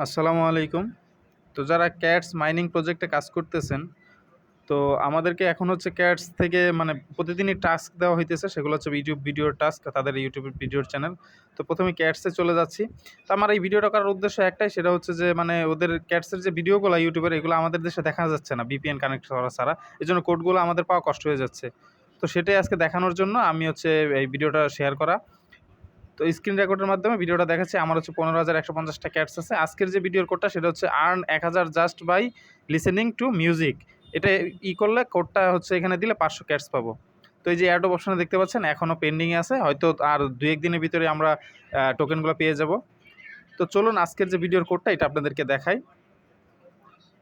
আসসালামু আলাইকুম। তো যারা ক্যাটস মাইনিং প্রজেক্টে কাজ করতেছেন, তো আমাদেরকে এখন হচ্ছে ক্যাটস থেকে মানে প্রতিদিনই টাস্ক দেওয়া হইতেছে। সেগুলো হচ্ছে ভিডিওর টাস্ক, তাদের ইউটিউবের ভিডিওর চ্যানেল। তো ১ম এ ক্যাটসে চলে যাচ্ছি। তো আমার এই ভিডিওটা করার উদ্দেশ্য একটাই, সেটা হচ্ছে যে মানে ওদের ক্যাটসের যে ভিডিওগুলা ইউটিউবের, এগুলো আমাদের দেশে দেখা যাচ্ছে না VPN কানেক্ট করা ছাড়া। এজন্য কোডগুলো আমাদের পাওয়া কষ্ট হয়ে যাচ্ছে। তো সেটাই আজকে দেখানোর জন্য আমি হচ্ছে এই ভিডিওটা শেয়ার করা। তো স্ক্রিন রেকর্ডের মাধ্যমে ভিডিওটা দেখাচ্ছি। আমার হচ্ছে ১৫,১৫০ টা ক্যাটস আছে। আজকের যে ভিডিওর কোডটা সেটা হচ্ছে আর্ন ১,০০০ just by listening to music. এটা করলে কোডটা হচ্ছে এখানে দিলে ৫০০ ক্যাটস পাবো। তো এই যে অ্যাডব অপশনে দেখতে পাচ্ছেন এখনও পেন্ডিং এ আছে। হয়তো আর ২-১ দিনের ভিতরে আমরা টোকেনগুলো পেয়ে যাব। তো চলুন আজকের যে ভিডিওর কোডটা এটা আপনাদেরকে দেখাই।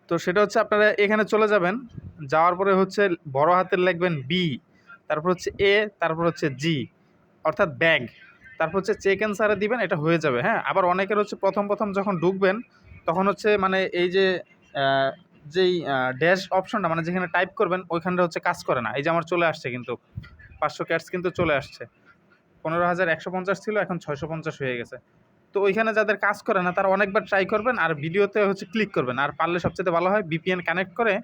তো সেটা হচ্ছে আপনারা এখানে চলে যাবেন। যাওয়ার পরে হচ্ছে বড় হাতের লিখবেন বি, তারপর হচ্ছে এ, তারপর হচ্ছে জি অর্থাৎ ব্যাগ। তারপর হচ্ছে চেক অ্যান্সারে দিবেন, এটা হয়ে যাবে। হ্যাঁ, আবার অনেকের হচ্ছে প্রথম যখন ঢুকবেন তখন হচ্ছে মানে এই যে যেই ড্যাশ অপশনটা মানে যেখানে টাইপ করবেন ওইখানটা হচ্ছে কাজ করে না। এই যে আমার চলে আসছে কিন্তু ৫০০ ক্যাটস কিন্তু চলে আসছে। ১৫,১৫০ ছিল, এখন ৬৫০ হয়ে গেছে। তো ওইখানে যাদের কাজ করে না তারা অনেকবার ট্রাই করবেন আর ভিডিওতে হচ্ছে ক্লিক করবেন। আর পারলে সবচেয়ে ভালো হয় VPN কানেক্ট করে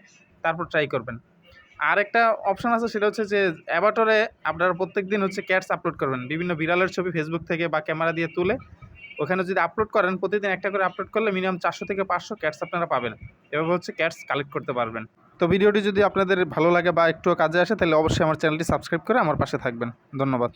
তারপর ট্রাই করবেন। আরেকটা অপশন আছে, সেটা হচ্ছে যে অ্যাভাটরে আপনারা প্রত্যেকদিন হচ্ছে ক্যাটস আপলোড করবেন। বিভিন্ন বিড়ালের ছবি ফেসবুক থেকে বা ক্যামেরা দিয়ে তুলে ওখানে যদি আপলোড করেন, প্রতিদিন একটা করে আপলোড করলে মিনিমাম ৪০০ থেকে ৫০০ ক্যাটস আপনারা পাবেন। এভাবে হচ্ছে ক্যাটস কালেক্ট করতে পারবেন। তো ভিডিওটি যদি আপনাদের ভালো লাগে বা একটুও কাজে আসে তাহলে অবশ্যই আমার চ্যানেলটি সাবস্ক্রাইব করে আমার পাশে থাকবেন। ধন্যবাদ।